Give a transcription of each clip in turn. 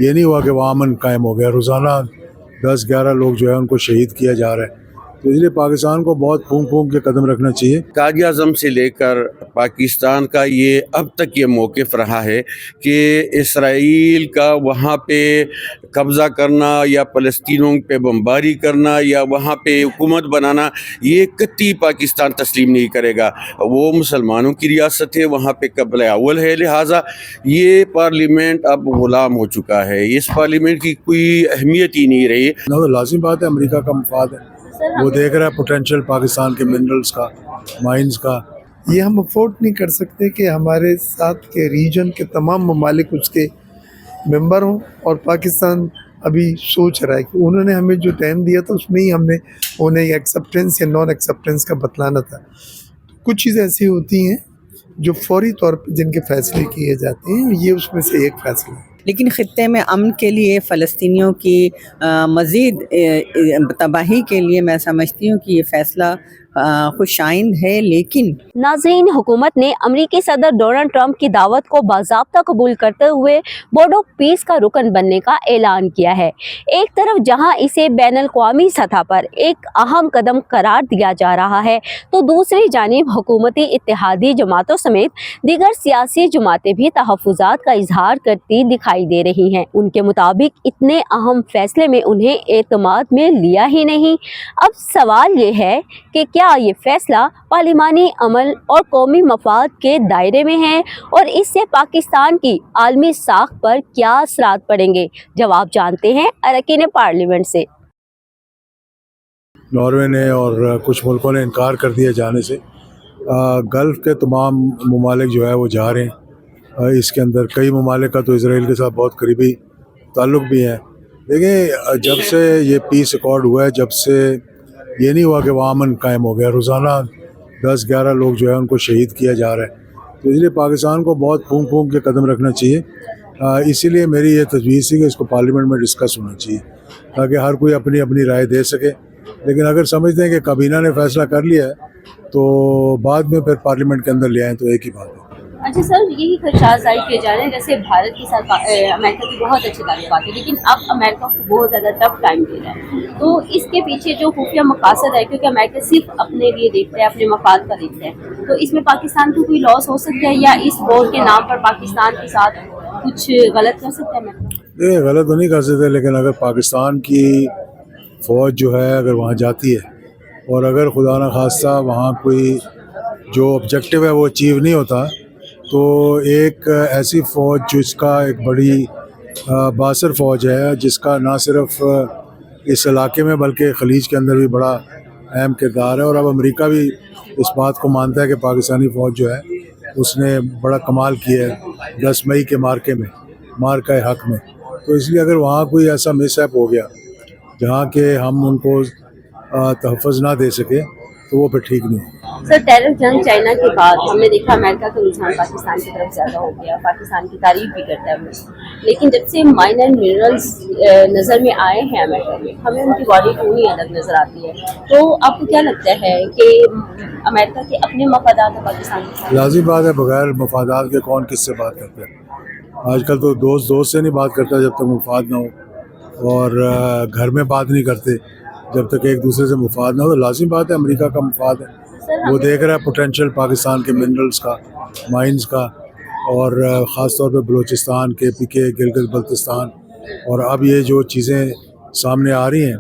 یہ نہیں ہوا کہ وہاں امن قائم ہو گیا. روزانہ 10-11 لوگ جو ہے ان کو شہید کیا جا رہا ہے. تو اس لیے پاکستان کو بہت پھونک پھونک کے قدم رکھنا چاہیے. قائد اعظم سے لے کر پاکستان کا یہ اب تک یہ موقف رہا ہے کہ اسرائیل کا وہاں پہ قبضہ کرنا یا فلسطینوں پہ بمباری کرنا یا وہاں پہ حکومت بنانا یہ قطعی پاکستان تسلیم نہیں کرے گا. وہ مسلمانوں کی ریاست ہے, وہاں پہ قبل اول ہے, لہٰذا یہ پارلیمنٹ اب غلام ہو چکا ہے. اس پارلیمنٹ کی کوئی اہمیت ہی نہیں رہی. لازم بات ہے, امریکہ کا مفاد ہے, وہ دیکھ رہا ہے پوٹینشیل پاکستان کے منرلز کا, مائنز کا. یہ ہم افورڈ نہیں کر سکتے کہ ہمارے ساتھ کے ریجن کے تمام ممالک اس کے ممبر ہوں, اور پاکستان ابھی سوچ رہا ہے کہ انہوں نے ہمیں جو ٹائم دیا تھا اس میں ہی ہم نے انہیں ایکسیپٹنس یا نان ایکسیپٹنس کا بتلانا تھا. کچھ چیزیں ایسی ہوتی ہیں جو فوری طور پہ جن کے فیصلے کیے جاتے ہیں, یہ اس میں سے ایک فیصلہ ہے. لیکن خطے میں امن کے لیے, فلسطینیوں کی مزید تباہی کے لیے میں سمجھتی ہوں کہ یہ فیصلہ خوش آئند ہے. لیکن ناظرین, حکومت نے امریکی صدر ڈونلڈ ٹرمپ کی دعوت کو باضابطہ قبول کرتے ہوئے بورڈ آف پیس کا رکن بننے کا اعلان کیا ہے. ایک طرف جہاں اسے بین الاقوامی سطح پر ایک اہم قدم قرار دیا جا رہا ہے, تو دوسری جانب حکومتی اتحادی جماعتوں سمیت دیگر سیاسی جماعتیں بھی تحفظات کا اظہار کرتی دکھائی دے رہی ہیں. ان کے مطابق اتنے اہم فیصلے میں انہیں اعتماد میں لیا ہی نہیں. اب سوال یہ ہے کہ کیا یہ فیصلہ پارلیمانی عمل اور قومی مفاد کے دائرے میں ہے, اور اس سے پاکستان کی عالمی ساکھ پر کیا اثرات پڑیں گے؟ جواب جانتے ہیں اراکین پارلیمنٹ سے. ناروے نے اور کچھ ملکوں نے انکار کر دیا جانے سے. گلف کے تمام ممالک جو ہے وہ جا رہے ہیں. اس کے اندر کئی ممالک کا تو اسرائیل کے ساتھ بہت قریبی تعلق بھی ہے. دیکھیں, جب سے یہ پیس ایکارڈ ہوا ہے, جب سے یہ نہیں ہوا کہ وہاں امن قائم ہو گیا, روزانہ 10-11 لوگ جو ہے ان کو شہید کیا جا رہا ہے. تو اس لیے پاکستان کو بہت پھونک پھونک کے قدم رکھنا چاہیے. اسی لیے میری یہ تجویز تھی کہ اس کو پارلیمنٹ میں ڈسکس ہونا چاہیے تاکہ ہر کوئی اپنی اپنی رائے دے سکے. لیکن اگر سمجھتے ہیں کہ کابینہ نے فیصلہ کر لیا ہے تو بعد میں پھر پارلیمنٹ کے اندر لے آئیں, تو ایک ہی بات ہے. اچھا سر, یہی خدشات ظاہر کیے جا رہے ہیں جیسے بھارت کے ساتھ امریکہ کی بہت اچھی تعلقات ہیں, لیکن اب امریکہ کو بہت زیادہ ٹف ٹائم دے رہا ہے. تو اس کے پیچھے جو خفیہ مقاصد ہے, کیونکہ امریکہ صرف اپنے لیے دیکھتا ہے, اپنے مفاد کا دیکھتا ہے, تو اس میں پاکستان کو کوئی لاس ہو سکتا ہے, یا اس ووٹ کے نام پر پاکستان کے ساتھ کچھ غلط کر سکتا ہے امریکہ؟ غلط تو نہیں کر سکتے, لیکن اگر پاکستان کی فوج جو ہے اگر وہاں جاتی ہے, اور اگر خدا نخواستہ وہاں کوئی جو آبجیکٹیو ہے وہ اچیو نہیں ہوتا, تو ایک ایسی فوج جس کا ایک بڑی باثر فوج ہے, جس کا نہ صرف اس علاقے میں بلکہ خلیج کے اندر بھی بڑا اہم کردار ہے. اور اب امریکہ بھی اس بات کو مانتا ہے کہ پاکستانی فوج جو ہے اس نے بڑا کمال کیا ہے 10 مئی کے مارکہ حق میں. تو اس لیے اگر وہاں کوئی ایسا مس ایپ ہو گیا جہاں کہ ہم ان کو تحفظ نہ دے سکے, تو وہ پھر ٹھیک نہیں ہے. سر, ٹیرف جنگ چائنا کے بعد ہم نے دیکھا امریکہ کا رجحان پاکستان کی طرف زیادہ ہو گیا, پاکستان کی تعریف بھی کرتا ہے وہ, لیکن جب سے مائن اینڈ منرلز نظر میں آئے ہیں امریکہ میں, ہمیں ان کی باڈی ٹون ہی الگ نظر آتی ہے. تو آپ کو کیا لگتا ہے کہ امریکہ کے اپنے مفادات ہیں پاکستان کے ساتھ؟ لازم بات ہے, بغیر مفادات کے کون کس سے بات کرتا ہے. آج کل تو دوست سے نہیں بات کرتا جب تک مفاد نہ ہو, اور گھر میں بات نہیں کرتے جب تک ایک دوسرے سے مفاد نہ ہو. تو لازم بات ہے امریکہ کا مفاد ہے, وہ دیکھ رہا ہے پوٹینشیل پاکستان کے منرلز کا, مائنز کا, اور خاص طور پہ بلوچستان کے PK, گلگت بلتستان, اور اب یہ جو چیزیں سامنے آ رہی ہیں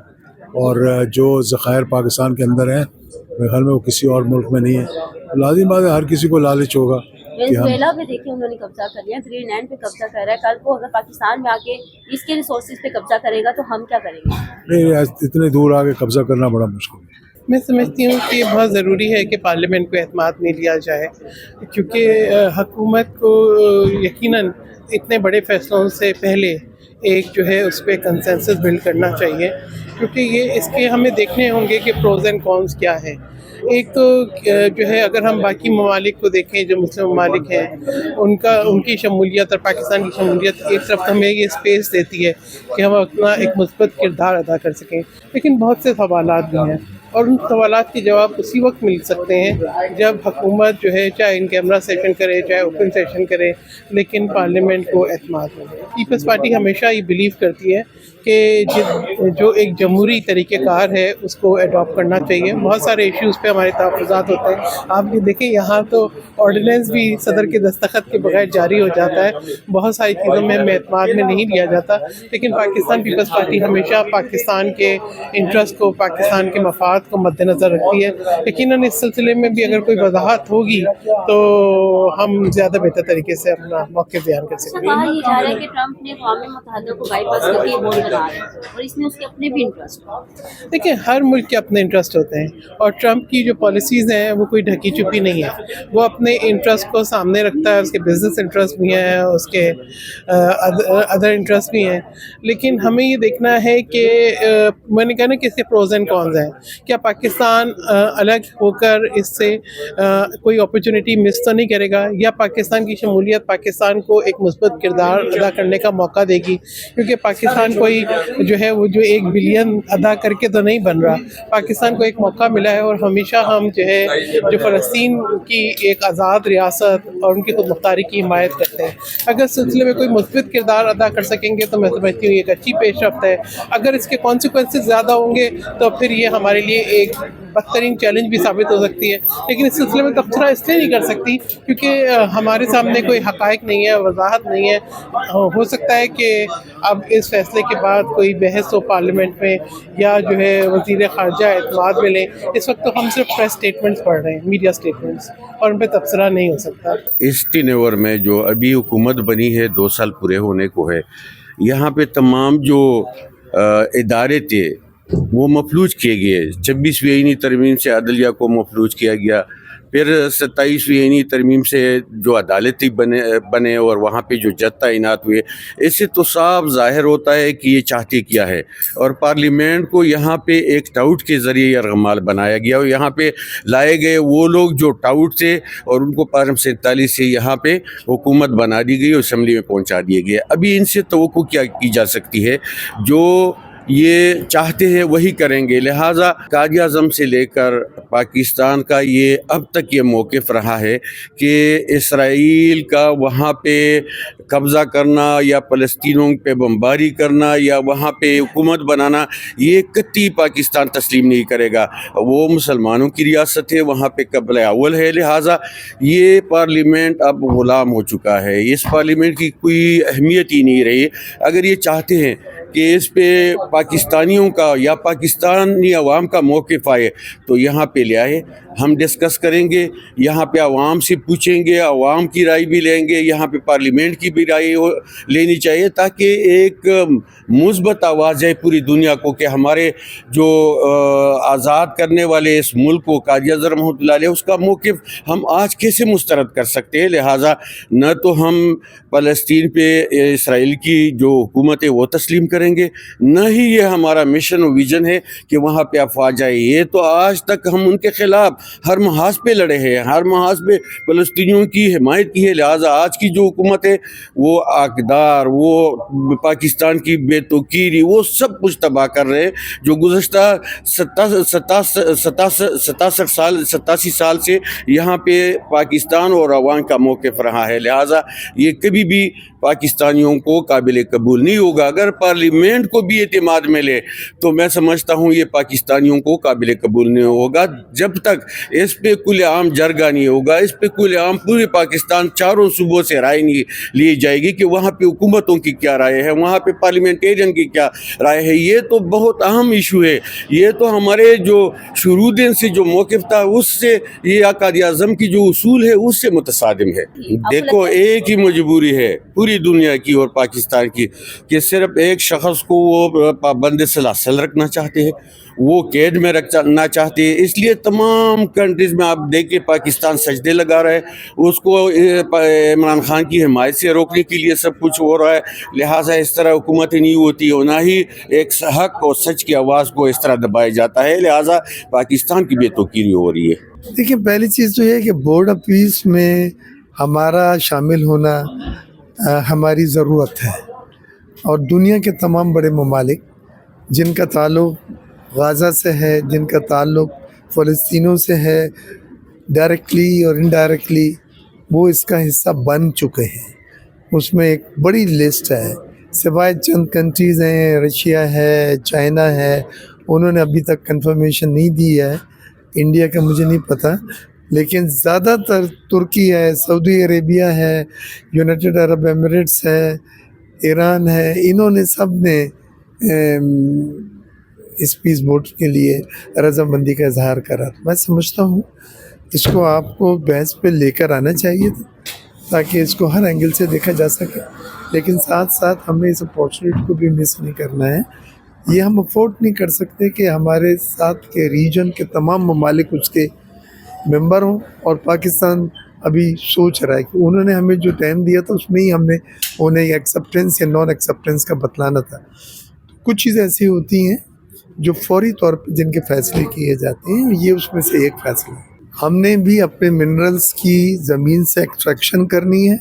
اور جو ذخائر پاکستان کے اندر ہیں, میرے خیال میں وہ کسی اور ملک میں نہیں ہے. لازم بات ہے ہر کسی کو لالچ ہوگا. وینزویلا پہ دیکھیں انہوں نے قبضہ کر لیا, گرین لینڈ پہ قبضہ کر رہا ہے, کل کو اگر پاکستان میں آ کے اس کے ریسورسز پہ قبضہ کرے گا تو ہم کیا کریں گے؟ نہیں, اتنے دور آ کے قبضہ کرنا بڑا مشکل ہے. میں سمجھتی ہوں کہ بہت ضروری ہے کہ پارلیمنٹ کو اعتماد میں لیا جائے, کیونکہ حکومت کو یقیناً اتنے بڑے فیصلوں سے پہلے ایک جو ہے اس پہ کنسنسس بلڈ کرنا چاہیے, کیونکہ یہ اس کے ہمیں دیکھنے ہوں گے کہ پروز اینڈ کونس کیا ہے. ایک تو جو ہے اگر ہم باقی ممالک کو دیکھیں جو مسلم ممالک ہیں, ان کی شمولیت اور پاکستان کی شمولیت ایک طرف ہمیں یہ اسپیس دیتی ہے کہ ہم اپنا ایک مثبت کردار ادا کر سکیں, لیکن بہت سے سوالات بھی ہیں. اور ان سوالات کے جواب اسی وقت مل سکتے ہیں جب حکومت جو ہے چاہے ان کیمرہ سیشن کرے چاہے اوپن سیشن کرے، لیکن پارلیمنٹ کو اعتماد ہو۔ پیپلز پارٹی ہمیشہ یہ بلیو کرتی ہے کہ جو ایک جمہوری طریقہ کار ہے اس کو اڈاپٹ کرنا چاہیے۔ بہت سارے ایشوز پہ ہمارے تحفظات ہوتے ہیں، آپ یہ دیکھیں یہاں تو آرڈیننس بھی صدر کے دستخط کے بغیر جاری ہو جاتا ہے، بہت ساری چیزوں میں اعتماد میں نہیں لیا جاتا، لیکن پاکستان پیپلز پارٹی ہمیشہ پاکستان کے انٹرسٹ کو، پاکستان کے مفاد کو مد نظر رکھتی ہے۔ یقیناً اس سلسلے میں بھی اگر کوئی وضاحت ہوگی تو ہم زیادہ بہتر طریقے سے اپنا موقف بیان کر سکیں گے۔ کہا یہ جا رہا ہے کہ ٹرمپ نے اقوام متحدہ کو بائی پاس کر کے یہ بول بنا رہے ہیں اور اس میں اس کے اپنے بھی انٹرسٹ ہیں۔ دیکھیں ہر ملک کے اپنے انٹرسٹ ہوتے ہیں، اور ٹرمپ کی جو پالیسیز ہیں وہ کوئی ڈھکی چھپی نہیں ہے، وہ اپنے انٹرسٹ کو سامنے رکھتا ہے، اس کے بزنس انٹرسٹ بھی ہیں، اس کے ادر انٹرسٹ بھی ہیں، لیکن ہمیں یہ دیکھنا ہے کہ میں نے کہا نا کہ اس کے پروز اینڈ کونز ہیں۔ کیا پاکستان الگ ہو کر اس سے کوئی اپرچونٹی مس تو نہیں کرے گا، یا پاکستان کی شمولیت پاکستان کو ایک مثبت کردار ادا کرنے کا موقع دے گی؟ کیونکہ پاکستان کوئی جو ہے وہ جو 1 بلین ادا کر کے تو نہیں بن رہا، پاکستان کو ایک موقع ملا ہے، اور ہمیشہ ہم جو ہے جو فلسطین کی ایک آزاد ریاست اور ان کی خود مختاری کی حمایت کرتے ہیں۔ اگر اس سلسلے میں کوئی مثبت کردار ادا کر سکیں گے تو میں سمجھتی ہوں یہ ایک اچھی پیش رفت ہے۔ اگر اس کے کانسیکوینسز زیادہ ہوں گے تو پھر یہ ہمارے لیے ایک بدترین چیلنج بھی ثابت ہو سکتی ہے، لیکن اس سلسلے میں تبصرہ اس لیے نہیں کر سکتی کیونکہ ہمارے سامنے کوئی حقائق نہیں ہے، وضاحت نہیں ہے۔ ہو سکتا ہے کہ اب اس فیصلے کے بعد کوئی بحث ہو پارلیمنٹ میں، یا جو ہے وزیر خارجہ اعتماد ملے۔ اس وقت تو ہم صرف پریس اسٹیٹمنٹس پڑھ رہے ہیں، میڈیا اسٹیٹمنٹس، اور ان پہ تبصرہ نہیں ہو سکتا۔ اس ٹینور میں جو ابھی حکومت بنی ہے 2 سال پورے ہونے کو ہے، یہاں پہ تمام جو ادارے تھے وہ مفلوج کیے گئے۔ 26ویں آئینی ترمیم سے عدلیہ کو مفلوج کیا گیا، پھر 27ویں آئینی ترمیم سے جو عدالتی بنے اور وہاں پہ جو جج تعینات ہوئے۔ اس سے تو صاف ظاہر ہوتا ہے کہ یہ چاہتے کیا ہے، اور پارلیمنٹ کو یہاں پہ ایک ٹاؤٹ کے ذریعے یرغمال بنایا گیا، اور یہاں پہ لائے گئے وہ لوگ جو ٹاؤٹ تھے، اور ان کو 47 سے یہاں پہ حکومت بنا دی گئی اور اسمبلی میں پہنچا دیے گئے۔ ابھی ان سے توقع کیا کی جا سکتی ہے؟ جو یہ چاہتے ہیں وہی کریں گے۔ لہٰذا قائد اعظم سے لے کر پاکستان کا یہ اب تک یہ موقف رہا ہے کہ اسرائیل کا وہاں پہ قبضہ کرنا یا فلسطینیوں پہ بمباری کرنا یا وہاں پہ حکومت بنانا، یہ قطعی پاکستان تسلیم نہیں کرے گا۔ وہ مسلمانوں کی ریاست ہے، وہاں پہ قبلۂ اول ہے، لہٰذا یہ پارلیمنٹ اب غلام ہو چکا ہے۔ اس پارلیمنٹ کی کوئی اہمیت ہی نہیں رہی۔ اگر یہ چاہتے ہیں کہ اس پہ پاکستانیوں کا یا پاکستانی عوام کا موقف آئے تو یہاں پہ لے آئے، ہم ڈسکس کریں گے، یہاں پہ عوام سے پوچھیں گے، عوام کی رائے بھی لیں گے، یہاں پہ پارلیمنٹ کی بھی رائے لینی چاہیے، تاکہ ایک مثبت آواز ہے پوری دنیا کو کہ ہمارے جو آزاد کرنے والے اس ملک کو قائد اعظم رحمۃ اللہ علیہ، اس کا موقف ہم آج کیسے مسترد کر سکتے ہیں۔ لہٰذا نہ تو ہم فلسطین پہ اسرائیل کی جو حکومت ہے وہ تسلیم کریں گے، نہ ہی یہ ہمارا مشن و ویژن ہے کہ وہاں پہ افواج آئے۔ یہ تو آج تک ہم ان کے خلاف ہر محاذ پہ لڑے ہیں، ہر محاذ پہ فلسطینیوں کی حمایت کی ہے۔ لہٰذا آج کی جو حکومت ہے وہ اقدار، وہ پاکستان کی بے توقیری، وہ سب کچھ تباہ کر رہے ہیں جو گزشتہ 87 سال سے یہاں پہ پاکستان اور عوام کا موقف رہا ہے۔ لہٰذا یہ کبھی بھی پاکستانیوں کو قابل قبول نہیں ہوگا۔ اگر پارلیمنٹ کو بھی اعتماد ملے تو میں سمجھتا ہوں یہ پاکستانیوں کو قابل قبول نہیں ہوگا، جب تک اس پہ کل عام جرگہ نہیں ہوگا، اس پہ کل عام پورے پاکستان چاروں صوبوں سے رائے نہیں لی جائے گی کہ وہاں پہ حکومتوں کی کیا رائے ہے، وہاں پہ پارلیمنٹیرین کی کیا رائے ہے۔ یہ تو بہت اہم ایشو ہے، یہ تو ہمارے جو شروع دن سے جو موقف تھا اس سے، یہ قائد اعظم کی جو اصول ہے اس سے متصادم ہے۔ دیکھو ایک ہی مجبوری ہے پوری دنیا کی اور پاکستان کی کہ صرف ایک شخص کو وہ پابند سلاسل رکھنا چاہتے ہیں، وہ قید میں رکھنا چاہتے ہیں۔ اس لیے تمام کنٹریز میں آپ دیکھیں پاکستان سجدے لگا رہا ہے، اس کو عمران خان کی حمایت سے روکنے کے لیے سب کچھ ہو رہا ہے۔ لہٰذا اس طرح حکومتیں نہیں ہوتی اور نہ ہی ایک حق اور سچ کی آواز کو اس طرح دبایا جاتا ہے۔ لہٰذا پاکستان کی بے توقیری ہو رہی ہے۔ دیکھیں پہلی چیز تو یہ ہے کہ بورڈ آف پیس میں ہمارا شامل ہونا ہماری ضرورت ہے، اور دنیا کے تمام بڑے ممالک جن کا تعلق غازہ سے ہے، جن کا تعلق فلسطینیوں سے ہے ڈائریکٹلی اور انڈائریکٹلی، وہ اس کا حصہ بن چکے ہیں۔ اس میں ایک بڑی لسٹ ہے، سوائے چند کنٹریز ہیں، رشیا ہے، چائنا ہے، انہوں نے ابھی تک کنفرمیشن نہیں دی ہے، انڈیا کا مجھے نہیں پتہ، لیکن زیادہ تر ترکی ہے، سعودی عربیہ ہے، یونائٹڈ عرب ایمریٹس ہے، ایران ہے، انہوں نے سب نے اس پیس بورڈ کے لیے رضامندی کا اظہار کرا۔ میں سمجھتا ہوں اس کو آپ کو بحث پہ لے کر آنا چاہیے تھا تاکہ اس کو ہر اینگل سے دیکھا جا سکے، لیکن ساتھ ساتھ ہمیں اس اپارچونیٹی کو بھی مس نہیں کرنا ہے۔ یہ ہم افورڈ نہیں کر سکتے کہ ہمارے ساتھ کے ریجن کے تمام ممالک اس کے ممبر ہوں، اور پاکستان ابھی سوچ رہا ہے کہ انہوں نے ہمیں جو ٹائم دیا تھا اس میں ہی ہم نے انہیں ایکسیپٹنس یا نان ایکسیپٹنس کا بتلانا تھا۔ کچھ چیزیں ایسی ہوتی ہیں جو فوری طور پہ جن کے فیصلے کیے جاتے ہیں، یہ اس میں سے ایک فیصلہ ہے۔ ہم نے بھی اپنے منرلز کی زمین سے ایکسٹریکشن کرنی ہے،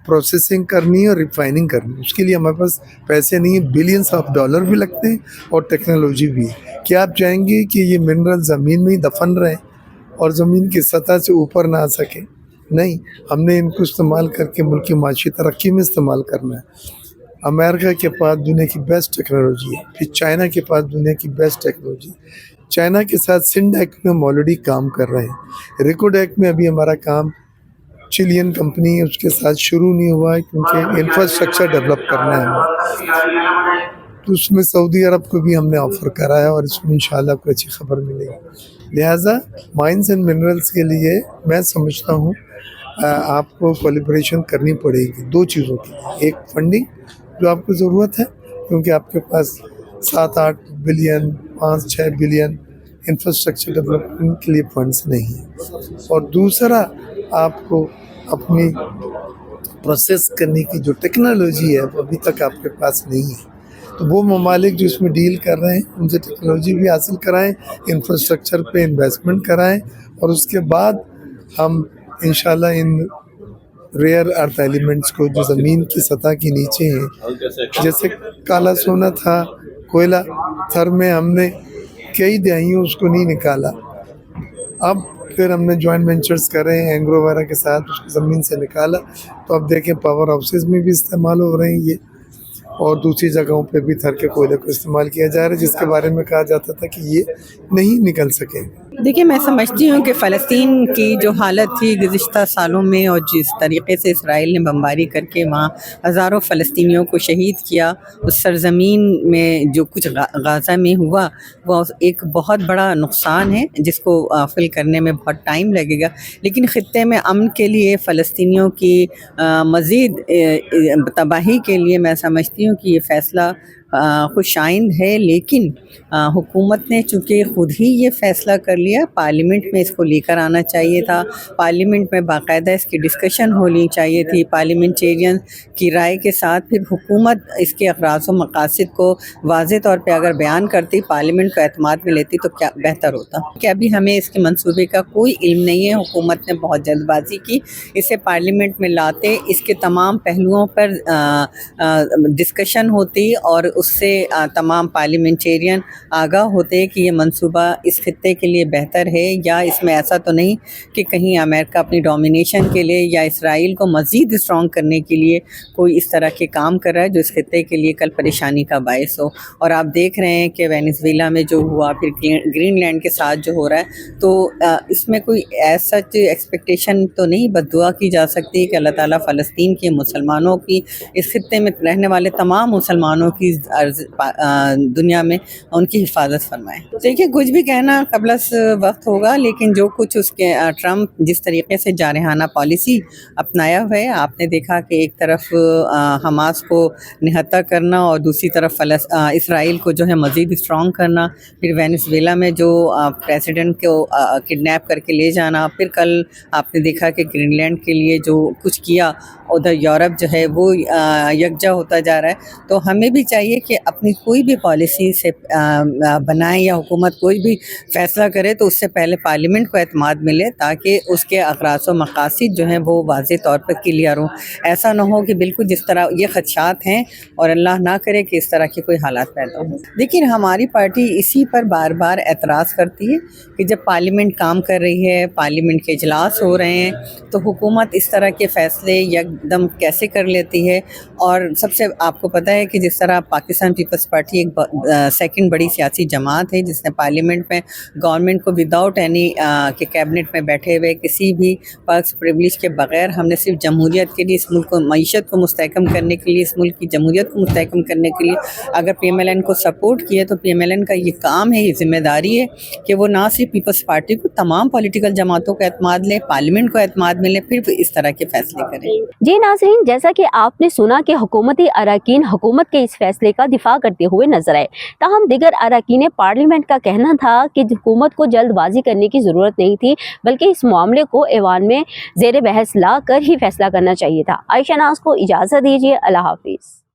پروسیسنگ کرنی ہے اور ریفائننگ کرنی ہے۔ اس کے لیے ہمارے پاس پیسے نہیں ہیں، بلینس آف ڈالر بھی لگتے ہیں اور ٹیکنالوجی بھی ہے۔ کیا آپ چاہیں گے کہ یہ منرل زمین میں ہی دفن رہے اور زمین کی سطح سے اوپر نہ آ سکے؟ نہیں، ہم نے ان کو استعمال کر کے ملک کی معاشی ترقی میں استعمال کرنا ہے۔ امریکہ کے پاس دنیا کی بیسٹ ٹیکنالوجی ہے، پھر چائنا کے پاس دنیا کی بیسٹ ٹیکنالوجی ہے۔ چائنا کے ساتھ سنڈ ایکٹ میں ہم آلریڈی کام کر رہے ہیں، ریکوڈ ایکٹ میں ابھی ہمارا کام چلین کمپنی ہے اس کے ساتھ شروع نہیں ہوا ہے کیونکہ انفراسٹرکچر ڈیولپ کرنا ہے ہمیں، تو اس میں سعودی عرب کو بھی ہم نے آفر کرا ہے اور اس میں انشاءاللہ کوئی اچھی خبر ملے گی۔ لہٰذا مائنز اینڈ منرلز کے لیے میں سمجھتا ہوں آپ کو کولیبریشن کرنی پڑے گی دو چیزوں کی، ایک فنڈنگ جو آپ کو ضرورت ہے کیونکہ آپ کے پاس 7-8 بلین 5-6 بلین انفراسٹرکچر ڈیولپمنٹ کے لیے فنڈز نہیں ہیں، اور دوسرا آپ کو اپنی پروسیس کرنے کی جو ٹیکنالوجی ہے وہ ابھی تک آپ کے پاس نہیں ہے۔ تو وہ ممالک جو اس میں ڈیل کر رہے ہیں ان سے ٹیکنالوجی بھی حاصل کرائیں، انفراسٹرکچر پہ انویسٹمنٹ کرائیں، اور اس کے بعد ہم انشاءاللہ ان ریئر ارتھ ایلیمنٹس کو جو زمین کی سطح کے نیچے ہیں، جیسے کالا سونا تھا، کوئلہ تھر میں ہم نے کئی دہائیوں اس کو نہیں نکالا، اب پھر ہم نے جوائنٹ وینچرز کرے ہیں اینگرو وغیرہ کے ساتھ، اس کو زمین سے نکالا، تو اب دیکھیں پاور ہاؤسز میں بھی استعمال ہو رہے ہیں یہ، اور دوسری جگہوں پہ بھی تھر کے کوئلے کو استعمال کیا جا رہا ہے، جس کے بارے میں کہا جاتا تھا کہ یہ نہیں نکل سکے۔ دیکھیے، میں سمجھتی ہوں کہ فلسطین کی جو حالت تھی گزشتہ سالوں میں، اور جس طریقے سے اسرائیل نے بمباری کر کے وہاں ہزاروں فلسطینیوں کو شہید کیا، اس سرزمین میں جو کچھ غازہ میں ہوا وہ ایک بہت بڑا نقصان ہے جس کو فل کرنے میں بہت ٹائم لگے گا، لیکن خطے میں امن کے لیے، فلسطینیوں کی مزید تباہی کے لیے میں سمجھتی ہوں کہ یہ فیصلہ خوش آئند ہے، لیکن حکومت نے چونکہ خود ہی یہ فیصلہ کر لیا، پارلیمنٹ میں اس کو لے کر آنا چاہیے تھا، پارلیمنٹ میں باقاعدہ اس کی ڈسکشن ہونی چاہیے تھی، پارلیمنٹیرین کی رائے کے ساتھ، پھر حکومت اس کے اغراض و مقاصد کو واضح طور پہ اگر بیان کرتی، پارلیمنٹ کو اعتماد میں لیتی تو کیا بہتر ہوتا۔ کہ ابھی ہمیں اس کے منصوبے کا کوئی علم نہیں ہے، حکومت نے بہت جلد بازی کی، اسے پارلیمنٹ میں لاتے، اس کے تمام پہلوؤں پر ڈسکشن ہوتی اور اس سے تمام پارلیمنٹیرین آگاہ ہوتے کہ یہ منصوبہ اس خطے کے لیے بہتر ہے، یا اس میں ایسا تو نہیں کہ کہیں امریکہ اپنی ڈومینیشن کے لیے یا اسرائیل کو مزید اسٹرانگ کرنے کے لیے کوئی اس طرح کے کام کر رہا ہے جو اس خطے کے لیے کل پریشانی کا باعث ہو۔ اور آپ دیکھ رہے ہیں کہ وینزویلا میں جو ہوا، پھر گرین لینڈ کے ساتھ جو ہو رہا ہے، تو اس میں کوئی ایسا ایکسپیکٹیشن تو نہیں، بد دعا کی جا سکتی کہ اللہ تعالیٰ فلسطین کے مسلمانوں کی، اس خطے میں رہنے والے تمام مسلمانوں کی دنیا میں ان کی حفاظت فرمائے۔ دیکھیے، کچھ بھی کہنا قبل از وقت ہوگا، لیکن جو کچھ اس کے ٹرمپ جس طریقے سے جارحانہ پالیسی اپنایا ہوا ہے، آپ نے دیکھا کہ ایک طرف حماس کو نہتہ کرنا اور دوسری طرف اسرائیل کو جو ہے مزید اسٹرانگ کرنا، پھر وینزویلا میں جو پریزیڈنٹ کو کڈنیپ کر کے لے جانا، پھر کل آپ نے دیکھا کہ گرین لینڈ کے لیے جو کچھ کیا، ادھر یورپ جو ہے وہ یکجا ہوتا جا رہا ہے۔ تو ہمیں بھی چاہیے کہ اپنی کوئی بھی پالیسی سے بنائیں یا حکومت کوئی بھی فیصلہ کرے تو اس سے پہلے پارلیمنٹ کو اعتماد ملے تاکہ اس کے اغراض و مقاصد جو ہیں وہ واضح طور پر کلیئر ہوں. ایسا نہ ہو کہ بالکل جس طرح یہ خدشات ہیں اور اللہ نہ کرے کہ اس طرح کے کوئی حالات پیدا ہوں. لیکن ہماری پارٹی اسی پر بار بار اعتراض کرتی ہے کہ جب پارلیمنٹ کام کر رہی ہے, پارلیمنٹ کے اجلاس ہو رہے ہیں, تو حکومت اس طرح کے فیصلے یکدم کیسے کر لیتی ہے. اور سب سے آپ کو پتہ ہے کہ جس طرح پاکستان پیپلز پارٹی ایک سیکنڈ بڑی سیاسی جماعت ہے جس نے پارلیمنٹ میں گورنمنٹ کو وداؤٹ اینی کہ کیبنٹ میں بیٹھے ہوئے کسی بھی پرکس پریولیج کے بغیر ہم نے صرف جمہوریت کے لیے, اس ملک کو معیشت کو مستحکم کرنے کے لیے, اس ملک کی جمہوریت کو مستحکم کرنے کے لیے اگر پی ایم ایل این کو سپورٹ کیے تو پی ایم ایل این کا یہ کام ہے, یہ ذمہ داری ہے کہ وہ نہ صرف پیپلز پارٹی کو, تمام پولیٹیکل جماعتوں کا اعتماد لے, پارلیمنٹ کو اعتماد ملے, پھر اس طرح کے فیصلے کریں. جی ناظرین, جیسا کہ آپ نے سنا کہ حکومتی اراکین حکومت کے اس فیصلے کا دفاع کرتے ہوئے نظر آئے, تاہم دیگر اراکین پارلیمنٹ کا کہنا تھا کہ حکومت کو جلد بازی کرنے کی ضرورت نہیں تھی بلکہ اس معاملے کو ایوان میں زیر بحث لا کر ہی فیصلہ کرنا چاہیے تھا. عائشہ ناز کو اجازت دیجیے, اللہ حافظ.